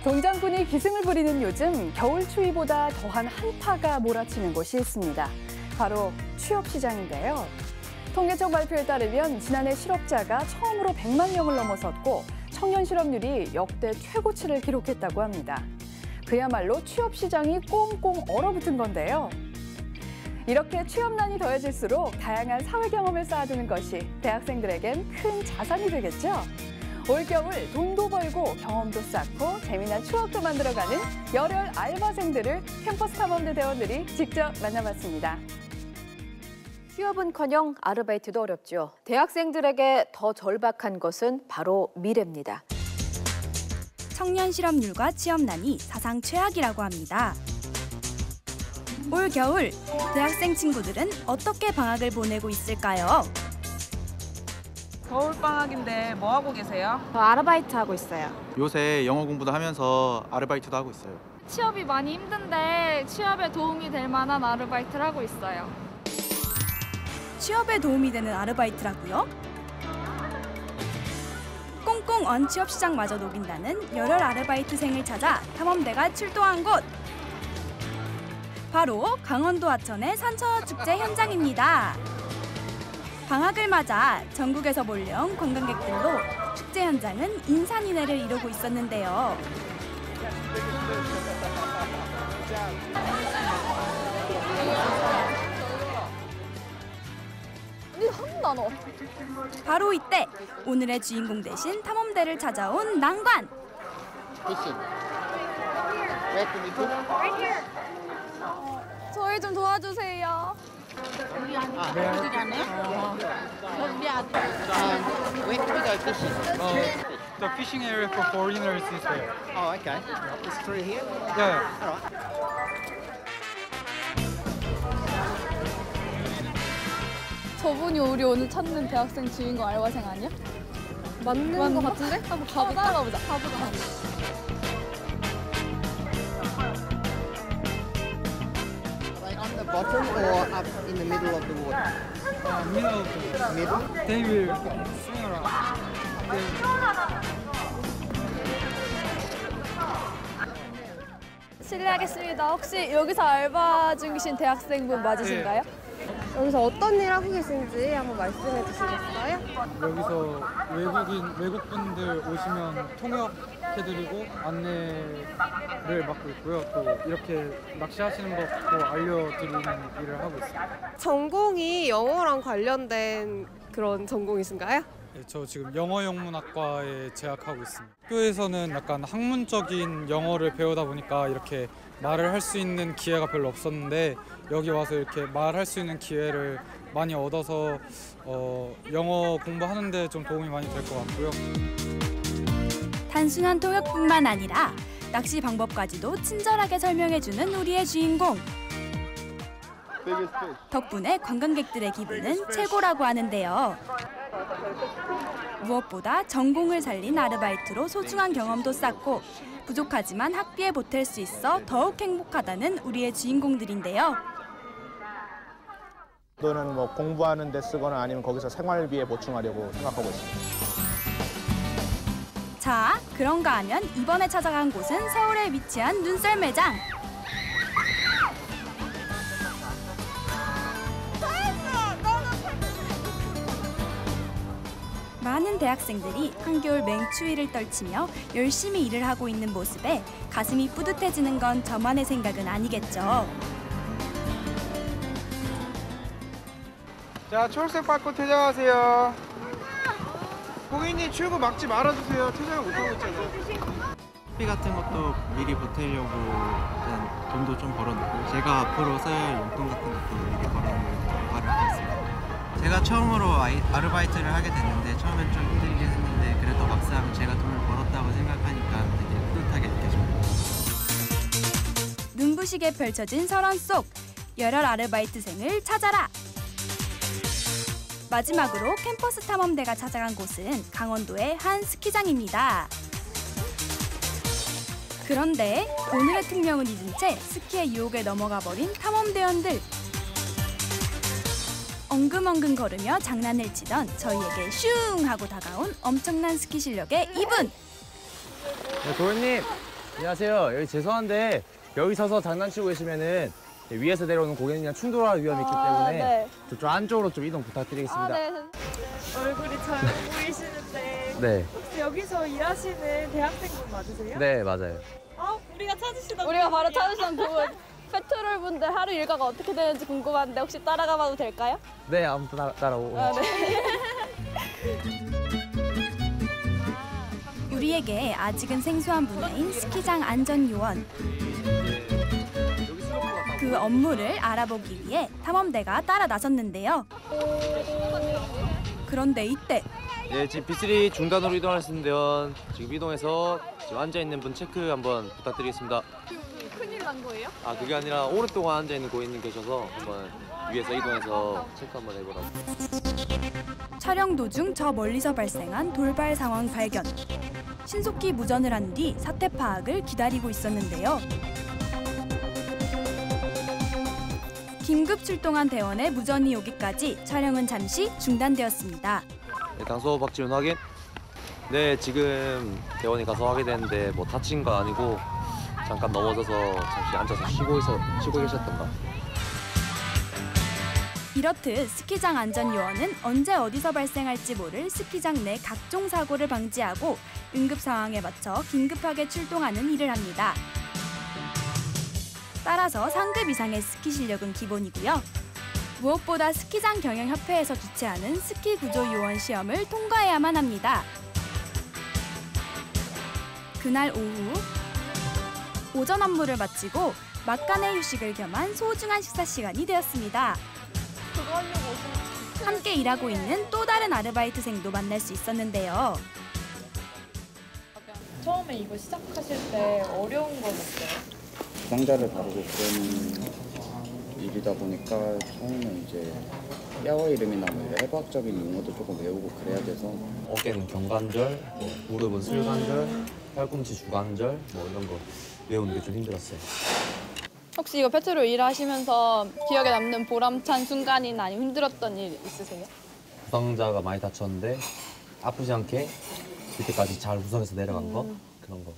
동장군이 기승을 부리는 요즘 겨울 추위보다 더한 한파가 몰아치는 곳이 있습니다. 바로 취업시장인데요. 통계청 발표에 따르면 지난해 실업자가 처음으로 100만 명을 넘어섰고 청년 실업률이 역대 최고치를 기록했다고 합니다. 그야말로 취업시장이 꽁꽁 얼어붙은 건데요. 이렇게 취업난이 더해질수록 다양한 사회 경험을 쌓아두는 것이 대학생들에겐 큰 자산이 되겠죠. 올겨울 돈도 벌고 경험도 쌓고 재미난 추억도 만들어가는 열혈 알바생들을 캠퍼스 탐험대 대원들이 직접 만나봤습니다. 취업은커녕 아르바이트도 어렵죠. 대학생들에게 더 절박한 것은 바로 미래입니다. 청년 실업률과 취업난이 사상 최악이라고 합니다. 올 겨울 대학생 친구들은 어떻게 방학을 보내고 있을까요? 겨울방학인데 뭐 하고 계세요? 저 아르바이트 하고 있어요. 요새 영어 공부도 하면서 아르바이트도 하고 있어요. 취업이 많이 힘든데 취업에 도움이 될 만한 아르바이트를 하고 있어요. 취업에 도움이 되는 아르바이트라고요? 꽁꽁 언 취업시장마저 녹인다는 열혈 아르바이트생을 찾아 탐험대가 출동한 곳! 바로 강원도 하천의 산천어축제 현장입니다. 방학을 맞아 전국에서 몰려온 관광객들로 축제 현장은 인산인해를 이루고 있었는데요. 바로 이때 오늘의 주인공 대신 탐험대를 찾아온 난관! 저희 좀 도와주세요. The fishing area for foreigners is there. Oh, okay. It's through here? Yeah. All right. 저분이 우리 오늘 찾는 대학생 주인공 알바생 아니야? 맞는 거 같은데? 한번 따라가보자. 가보자. On the bottom or up in the middle of the water? Middle of the Middle? They will swing around. 실례하겠습니다. 혹시 여기서 알바 중이신 대학생분 맞으신가요? 여기서 어떤 일 하고 계신지 한번 말씀해 주시겠어요? 여기서 외국분들 오시면 통역해드리고 안내를 맡고 있고요. 또 이렇게 낚시하시는 것도 알려드리는 일을 하고 있습니다. 전공이 영어랑 관련된 그런 전공이신가요? 네, 저 지금 영어영문학과에 재학하고 있습니다. 학교에서는 약간 학문적인 영어를 배우다 보니까 이렇게 말을 할 수 있는 기회가 별로 없었는데 여기 와서 이렇게 말할 수 있는 기회를 많이 얻어서 영어 공부하는 데 좀 도움이 많이 될 것 같고요. 단순한 통역뿐만 아니라 낚시 방법까지도 친절하게 설명해주는 우리의 주인공. 덕분에 관광객들의 기분은 최고라고 하는데요. 무엇보다 전공을 살린 아르바이트로 소중한 경험도 쌓고 부족하지만 학비에 보탤 수 있어 더욱 행복하다는 우리의 주인공들인데요. 또는 뭐 공부하는 데 쓰거나 아니면 거기서 생활비에 보충하려고 생각하고 있습니다. 자, 그런가 하면 이번에 찾아간 곳은 서울에 위치한 눈썰 매장. 많은 대학생들이 한겨울 맹추위를 떨치며 열심히 일을 하고 있는 모습에 가슴이 뿌듯해지는 건 저만의 생각은 아니겠죠. 자, 초록색 밟고 퇴장하세요. 고객님 출구 막지 말아주세요. 퇴장을 못하고 있잖아요. 학비 같은 것도 미리 보태려고 일단 돈도 좀 벌어놓고 제가 앞으로 써야 할 용돈 같은 것도 미리 벌어놓고 하고 있습니다. 제가 처음으로 아르바이트를 하게 됐는데 처음엔 좀 힘들긴 했는데 그래도 막상 제가 돈을 벌었다고 생각하니까 되게 뿌듯하게 느껴집니다. 눈부시게 펼쳐진 설원 속 열혈 아르바이트생을 찾아라! 마지막으로 캠퍼스 탐험대가 찾아간 곳은 강원도의 한 스키장입니다. 그런데 오늘의 특명은 잊은 채 스키의 유혹에 넘어가 버린 탐험대원들. 엉금엉금 걸으며 장난을 치던 저희에게 슝 하고 다가온 엄청난 스키 실력의 이분. 네, 도현님 안녕하세요. 여기 죄송한데 여기 서서 장난치고 계시면은 위에서 내려오는 고객님이랑 충돌할 위험이 있기 때문에 네. 좀 안쪽으로 좀 이동 부탁드리겠습니다. 네. 얼굴이 젊어 보이시는데 네. 혹시 여기서 일하시는 대학생분 맞으세요? 네, 맞아요. 우리가 바로 찾으시던 그분. 페트롤 분들 하루 일과가 어떻게 되는지 궁금한데 혹시 따라가 봐도 될까요? 네, 아무튼 따라오고. 우리에게 아직은 생소한 분야인 스키장 안전요원. 그 업무를 알아보기 위해 탐험대가 따라 나섰는데요. 그런데 이때 네, 지금 B3 중단으로 이동할 수 있는데요. 지금 이동해서 지금 앉아있는 분 체크 한번 부탁드리겠습니다. 큰일 난 거예요? 아, 그게 아니라 오랫동안 앉아있는 고객님 계셔서 한번 위에서 이동해서 체크 한번 해보라고. 촬영 도중 저 멀리서 발생한 돌발 상황 발견. 신속히 무전을 한 뒤 사태 파악을 기다리고 있었는데요. 긴급 출동한 대원의 무전이 오기까지 촬영은 잠시 중단되었습니다. 네, 당소 박지훈 확인. 네, 지금 대원이 가서 확인했는데 뭐 다친 건 아니고 잠깐 넘어져서 잠시 앉아서 쉬고 계셨던가. 이렇듯 스키장 안전요원은 언제 어디서 발생할지 모를 스키장 내 각종 사고를 방지하고 응급 상황에 맞춰 긴급하게 출동하는 일을 합니다. 따라서 상급 이상의 스키 실력은 기본이고요. 무엇보다 스키장 경영협회에서 주최하는 스키 구조 요원 시험을 통과해야만 합니다. 그날 오후 오전 업무를 마치고 막간의 휴식을 겸한 소중한 식사 시간이 되었습니다. 함께 일하고 있는 또 다른 아르바이트생도 만날 수 있었는데요. 처음에 이거 시작하실 때 어려운 건 없어요? 부상자를 다루고 그런 일이다 보니까 처음에 이제 뼈 이름이나 뭐 해부학적인 용어도 조금 외우고 그래야 돼서 어깨는 경관절, 무릎은 슬관절, 팔꿈치 주관절 뭐 이런 거 외우는 게 좀 힘들었어요. 혹시 이거 페트롤 일하시면서 기억에 남는 보람찬 순간이나 아니면 힘들었던 일 있으세요? 부상자가 많이 다쳤는데 아프지 않게 그때까지 잘 구성해서 내려간 거 그런 거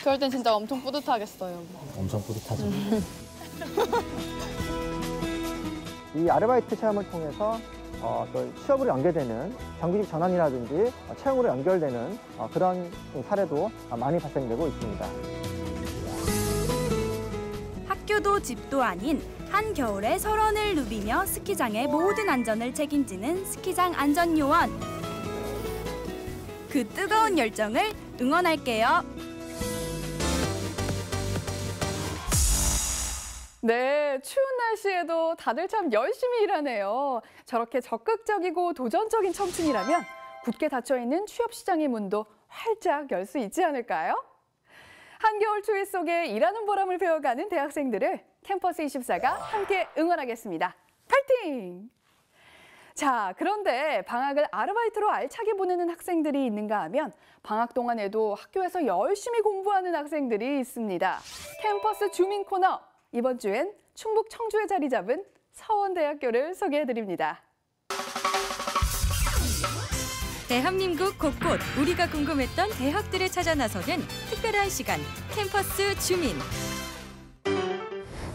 그럴 땐 진짜 엄청 뿌듯하겠어요. 엄청 뿌듯하죠. 이 아르바이트 체험을 통해서 또 취업으로 연계되는 정규직 전환이라든지 채용으로 연결되는 그런 사례도 많이 발생되고 있습니다. 학교도 집도 아닌 한겨울에 설원을 누비며 스키장의 모든 안전을 책임지는 스키장 안전요원. 그 뜨거운 열정을 응원할게요. 네, 추운 날씨에도 다들 참 열심히 일하네요. 저렇게 적극적이고 도전적인 청춘이라면 굳게 닫혀있는 취업시장의 문도 활짝 열 수 있지 않을까요? 한겨울 추위 속에 일하는 보람을 배워가는 대학생들을 캠퍼스24가 함께 응원하겠습니다. 파이팅! 자, 그런데 방학을 아르바이트로 알차게 보내는 학생들이 있는가 하면 방학 동안에도 학교에서 열심히 공부하는 학생들이 있습니다. 캠퍼스 주민 코너, 이번 주엔 충북 청주에 자리 잡은 서원대학교를 소개해드립니다. 대한민국 곳곳 우리가 궁금했던 대학들을 찾아 나서는 특별한 시간, 캠퍼스 주민.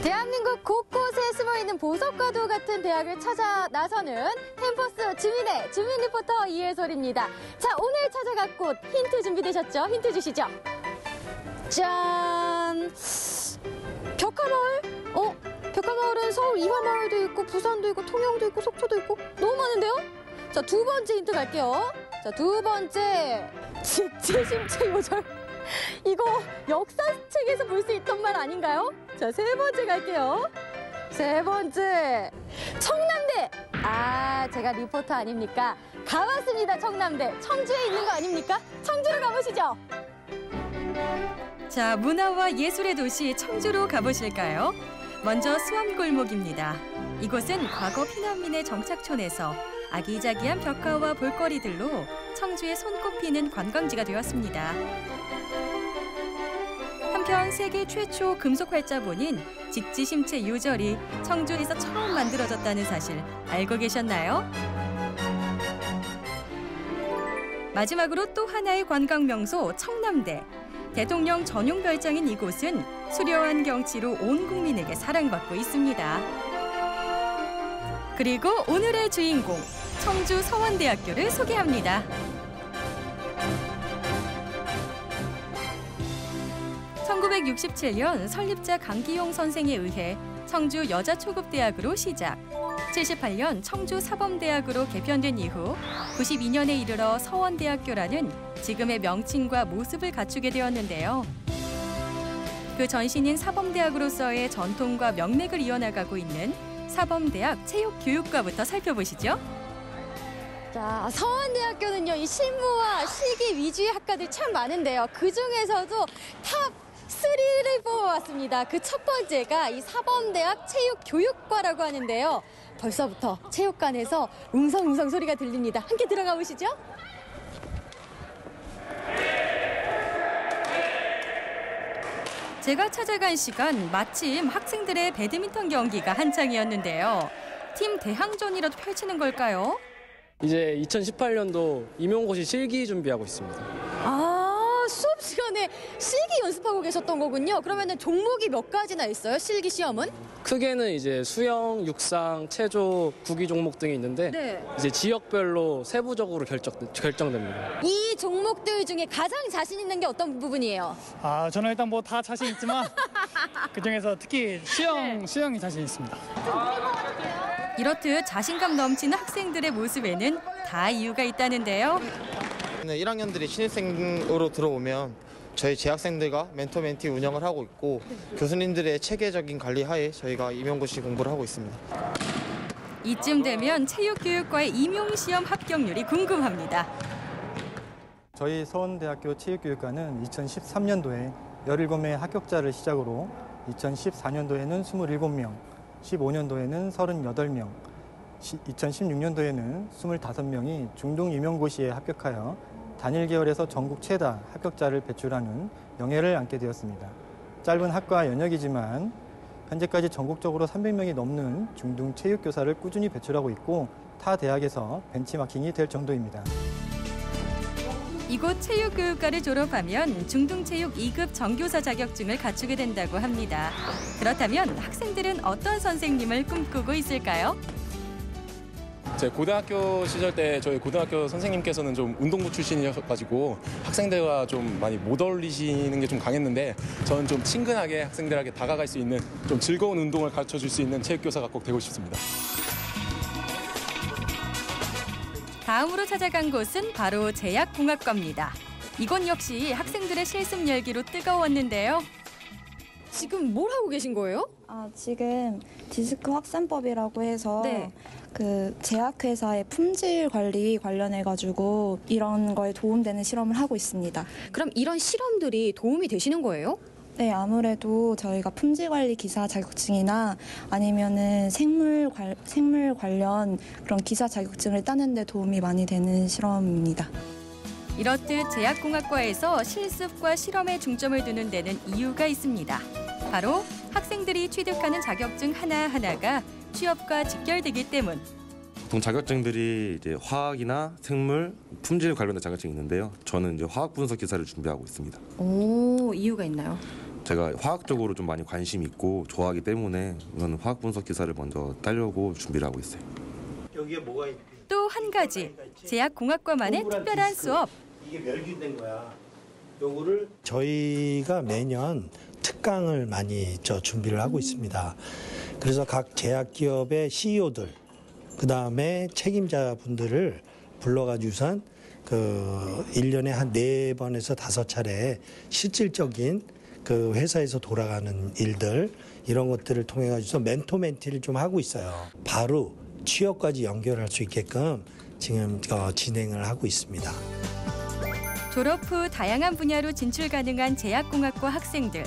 대한민국 곳곳에 숨어있는 보석과도 같은 대학을 찾아 나서는 캠퍼스 주민의 주민 리포터 이혜솔입니다. 자, 오늘 찾아갈 곳 힌트 준비되셨죠? 힌트 주시죠. 짠! 벽화마을? 벽화마을은 서울 이화마을도 있고 부산도 있고 통영도 있고 속초도 있고 너무 많은데요? 자, 두 번째 힌트 갈게요. 자, 두 번째 직지심체 요절. 이거 역사책에서 볼 수 있던 말 아닌가요? 자, 세 번째 갈게요. 세 번째 청남대. 아, 제가 리포터 아닙니까? 가봤습니다. 청남대. 청주에 있는 거 아닙니까? 청주로 가보시죠. 자, 문화와 예술의 도시 청주로 가보실까요? 먼저 수암골목입니다. 이곳은 과거 피난민의 정착촌에서 아기자기한 벽화와 볼거리들로 청주의 손꼽히는 관광지가 되었습니다. 한편 세계 최초 금속 활자본인 직지심체 요절이 청주에서 처음 만들어졌다는 사실 알고 계셨나요? 마지막으로 또 하나의 관광 명소 청남대. 대통령 전용 별장인 이곳은 수려한 경치로 온 국민에게 사랑받고 있습니다. 그리고 오늘의 주인공, 청주 서원대학교를 소개합니다. (1967년) 설립자 강기용 선생에 의해 청주 여자초급대학으로 시작, 78년 청주 사범대학으로 개편된 이후 92년에 이르러 서원대학교라는 지금의 명칭과 모습을 갖추게 되었는데요. 그 전신인 사범대학으로서의 전통과 명맥을 이어나가고 있는 사범대학 체육교육과부터 살펴보시죠. 자, 서원대학교는요, 이 실무와 실기 위주의 학과들이 참 많은데요. 그 중에서도 탑 3를 뽑아왔습니다. 그 첫 번째가 이 사범대학 체육교육과라고 하는데요. 벌써부터 체육관에서 웅성웅성 소리가 들립니다. 함께 들어가 보시죠. 제가 찾아간 시간 마침 학생들의 배드민턴 경기가 한창이었는데요. 팀 대항전이라도 펼치는 걸까요? 이제 2018년도 임용고시 실기 준비하고 있습니다. 아, 수업 시간에 실기 연습하고 계셨던 거군요. 그러면은 종목이 몇 가지나 있어요? 실기 시험은? 크게는 이제 수영, 육상, 체조, 구기 종목 등이 있는데 네. 이제 지역별로 세부적으로 결정됩니다. 이 종목들 중에 가장 자신 있는 게 어떤 부분이에요? 아, 저는 일단 뭐 다 자신 있지만 그중에서 특히 수영이 자신 있습니다. 이렇듯 자신감 넘치는 학생들의 모습에는 다 이유가 있다는데요. 1학년들이 신입생으로 들어오면 저희 재학생들과 멘토 멘티 운영을 하고 있고 교수님들의 체계적인 관리 하에 저희가 임용고시 공부를 하고 있습니다. 이쯤 되면 체육교육과의 임용시험 합격률이 궁금합니다. 저희 서원대학교 체육교육과는 2013년도에 17명의 합격자를 시작으로 2014년도에는 27명, 15년도에는 38명, 2016년도에는 25명이 중등 임용고시에 합격하여 단일 계열에서 전국 최다 합격자를 배출하는 영예를 안게 되었습니다. 짧은 학과 연역이지만 현재까지 전국적으로 300명이 넘는 중등 체육교사를 꾸준히 배출하고 있고 타 대학에서 벤치마킹이 될 정도입니다. 이곳 체육교육과를 졸업하면 중등체육 2급 정교사 자격증을 갖추게 된다고 합니다. 그렇다면 학생들은 어떤 선생님을 꿈꾸고 있을까요? 제 고등학교 시절 때 저희 고등학교 선생님께서는 좀 운동부 출신이셔가지고 학생들과 좀 많이 못 어울리시는 게 좀 강했는데 저는 좀 친근하게 학생들에게 다가갈 수 있는 좀 즐거운 운동을 가르쳐줄 수 있는 체육교사가 꼭 되고 싶습니다. 다음으로 찾아간 곳은 바로 제약공학과입니다. 이곳 역시 학생들의 실습 열기로 뜨거웠는데요. 지금 뭘 하고 계신 거예요? 지금 디스크 확산법이라고 해서 그 제약회사의 품질 관리 관련해가지고 이런 거에 도움되는 실험을 하고 있습니다. 그럼 이런 실험들이 도움이 되시는 거예요? 네, 아무래도 저희가 품질관리 기사 자격증이나 아니면은 생물 관련 그런 기사 자격증을 따는 데 도움이 많이 되는 실험입니다. 이렇듯 제약공학과에서 실습과 실험에 중점을 두는 데는 이유가 있습니다. 바로 학생들이 취득하는 자격증 하나하나가 취업과 직결되기 때문. 보통 자격증들이 이제 화학이나 생물, 품질 관련된 자격증이 있는데요. 저는 이제 화학 분석 기사를 준비하고 있습니다. 오, 이유가 있나요? 제가 화학적으로 좀 많이 관심이 있고 좋아하기 때문에 우선 화학 분석 기사를 먼저 따려고 준비를 하고 있어요. 여기에 뭐가 있... 또 한 가지, 제약공학과만의 특별한 수업. 이게 멸균된 거야. 요거를 저희가 매년 특강을 많이 준비를 하고 있습니다. 그래서 각 제약기업의 CEO들, 그다음에 책임자분들을 불러가지고선 그 1년에 한 4번에서 5차례 실질적인 그 회사에서 돌아가는 일들 이런 것들을 통해 가지고 멘토 멘티를 좀 하고 있어요. 바로 취업까지 연결할 수 있게끔 지금 진행을 하고 있습니다. 졸업 후 다양한 분야로 진출 가능한 제약공학과 학생들.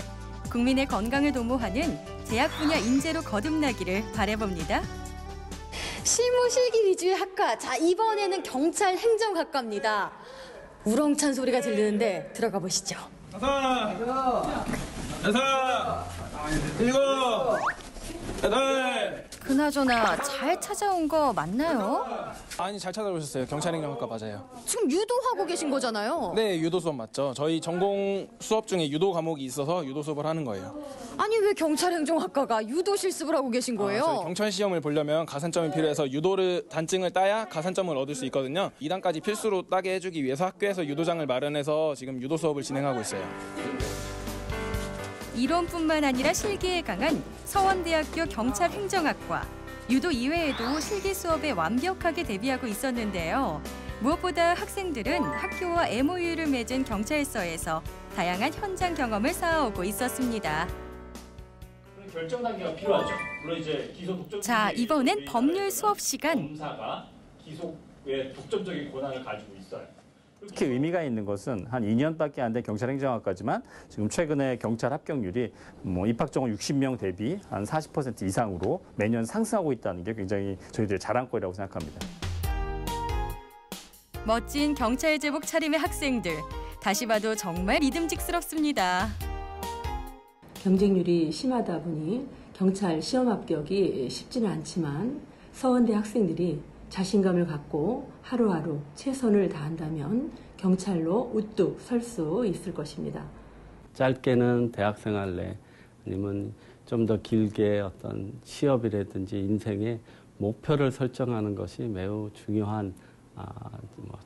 국민의 건강을 도모하는 제약 분야 인재로 거듭나기를 바라봅니다. 실무 실기 위주의 학과. 자, 이번에는 경찰 행정학과입니다. 우렁찬 소리가 들리는데 들어가 보시죠. 5, 6, 7, 8. 그나저나 잘 찾아온 거 맞나요? 아니, 잘 찾아오셨어요. 경찰행정학과 맞아요. 지금 유도하고 계신 거잖아요. 네, 유도 수업 맞죠. 저희 전공 수업 중에 유도 과목이 있어서 유도 수업을 하는 거예요. 아니 왜 경찰행정학과가 유도 실습을 하고 계신 거예요? 저희 경찰 시험을 보려면 가산점이 필요해서 유도를 단증을 따야 가산점을 얻을 수 있거든요. 2단까지 필수로 따게 해주기 위해서 학교에서 유도장을 마련해서 지금 유도 수업을 진행하고 있어요. 이론뿐만 아니라 실기에 강한 서원대학교 경찰행정학과. 유도 이외에도 실기 수업에 완벽하게 대비하고 있었는데요. 무엇보다 학생들은 학교와 MOU를 맺은 경찰서에서 다양한 현장 경험을 쌓아오고 있었습니다. 결정 단계가 필요하죠. 물론 이제 기소 독점. 자, 이번엔 법률 수업 시간. 검사가 기소의 독점적인 권한을 가지고 있어요. 특히 의미가 있는 것은 한 2년밖에 안 된 경찰행정학과지만 지금 최근에 경찰 합격률이 입학 정원 60명 대비 한 40% 이상으로 매년 상승하고 있다는 게 굉장히 저희들의 자랑거리라고 생각합니다. 멋진 경찰 제복 차림의 학생들. 다시 봐도 정말 믿음직스럽습니다. 경쟁률이 심하다 보니 경찰 시험 합격이 쉽지는 않지만 서원대 학생들이 자신감을 갖고 하루하루 최선을 다한다면 경찰로 우뚝 설 수 있을 것입니다. 짧게는 대학생활 내 아니면 좀 더 길게 어떤 취업이라든지 인생의 목표를 설정하는 것이 매우 중요한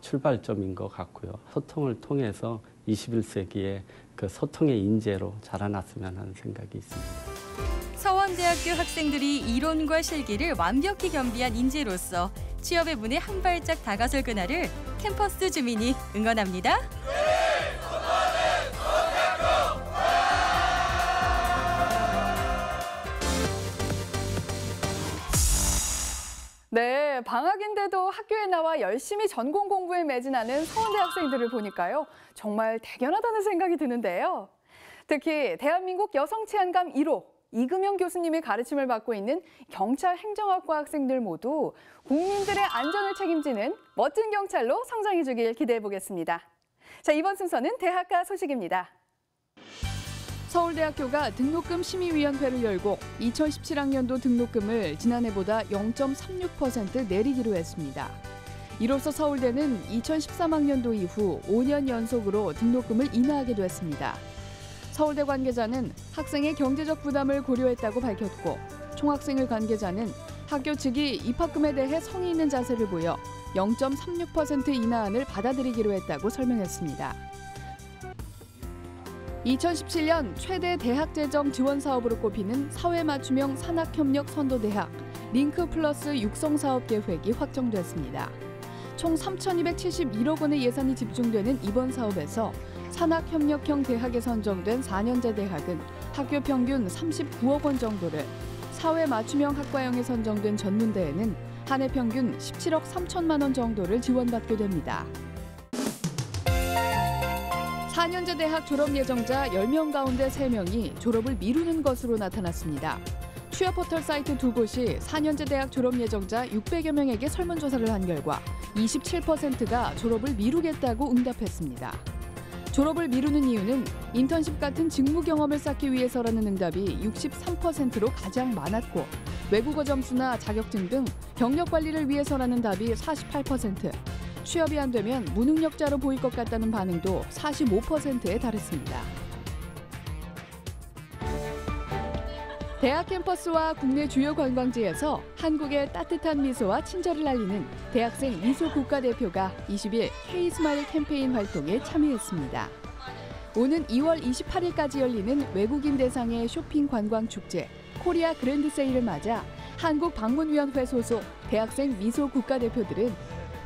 출발점인 것 같고요. 소통을 통해서 21세기에 그 소통의 인재로 자라났으면 하는 생각이 있습니다. 서원대학교 학생들이 이론과 실기를 완벽히 겸비한 인재로서 취업의 문에 한 발짝 다가설 그날을 캠퍼스 주민이 응원합니다. 네, 방학인데도 학교에 나와 열심히 전공 공부에 매진하는 서원대 학생들을 보니까요. 정말 대견하다는 생각이 드는데요. 특히 대한민국 여성 치안감 1호 이금영 교수님의 가르침을 받고 있는 경찰행정학과 학생들 모두 국민들의 안전을 책임지는 멋진 경찰로 성장해 주길 기대해 보겠습니다. 자, 이번 순서는 대학가 소식입니다. 서울대학교가 등록금 심의위원회를 열고 2017학년도 등록금을 지난해보다 0.36% 내리기로 했습니다. 이로써 서울대는 2013학년도 이후 5년 연속으로 등록금을 인하하게 됐습니다. 서울대 관계자는 학생의 경제적 부담을 고려했다고 밝혔고 총학생회 관계자는 학교 측이 입학금에 대해 성의 있는 자세를 보여 0.36% 인하안을 받아들이기로 했다고 설명했습니다. 2017년 최대 대학재정 지원 사업으로 꼽히는 사회맞춤형 산학협력 선도대학 링크플러스 육성사업 계획이 확정됐습니다. 총 3,271억 원의 예산이 집중되는 이번 사업에서 산학협력형 대학에 선정된 4년제 대학은 학교 평균 39억 원 정도를, 사회맞춤형 학과형에 선정된 전문대에는 한 해 평균 17억 3천만 원 정도를 지원받게 됩니다. 4년제 대학 졸업 예정자 10명 가운데 3명이 졸업을 미루는 것으로 나타났습니다. 취업 포털 사이트 두 곳이 4년제 대학 졸업 예정자 600여 명에게 설문조사를 한 결과 27%가 졸업을 미루겠다고 응답했습니다. 졸업을 미루는 이유는 인턴십 같은 직무 경험을 쌓기 위해서라는 응답이 63%로 가장 많았고 외국어 점수나 자격증 등 경력 관리를 위해서라는 답이 48%, 취업이 안 되면 무능력자로 보일 것 같다는 반응도 45%에 달했습니다. 대학 캠퍼스와 국내 주요 관광지에서 한국의 따뜻한 미소와 친절을 알리는 대학생 미소 국가대표가 20일 K-스마일 캠페인 활동에 참여했습니다. 오는 2월 28일까지 열리는 외국인 대상의 쇼핑 관광 축제 코리아 그랜드 세일을 맞아 한국방문위원회 소속 대학생 미소 국가대표들은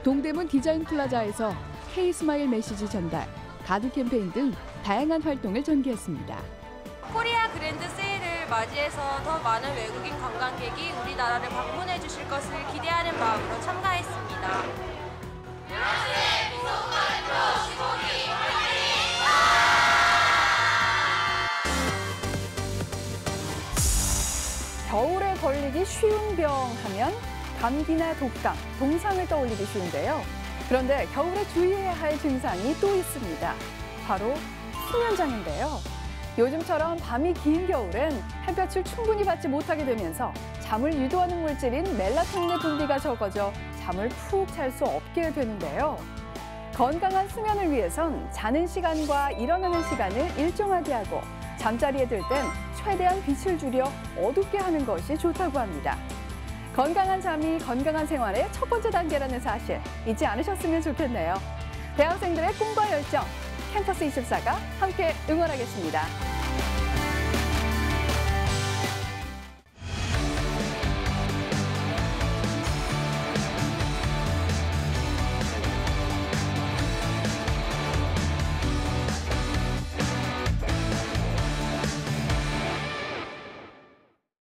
동대문 디자인 플라자에서 K-스마일 메시지 전달, 가드 캠페인 등 다양한 활동을 전개했습니다. 코리아 그랜드 세일을 맞이해서 더 많은 외국인 관광객이 우리나라를 방문해 주실 것을 기대하는 마음으로 참가했습니다. 겨울에 걸리기 쉬운 병 하면 감기나 독감, 동상을 떠올리기 쉬운데요. 그런데 겨울에 주의해야 할 증상이 또 있습니다. 바로 수면장애인데요. 요즘처럼 밤이 긴 겨울엔 햇볕을 충분히 받지 못하게 되면서 잠을 유도하는 물질인 멜라토닌의 분비가 적어져 잠을 푹 잘 수 없게 되는데요. 건강한 수면을 위해선 자는 시간과 일어나는 시간을 일정하게 하고 잠자리에 들 땐 최대한 빛을 줄여 어둡게 하는 것이 좋다고 합니다. 건강한 잠이 건강한 생활의 첫 번째 단계라는 사실 잊지 않으셨으면 좋겠네요. 대학생들의 꿈과 열정, 캠퍼스 24가 함께 응원하겠습니다.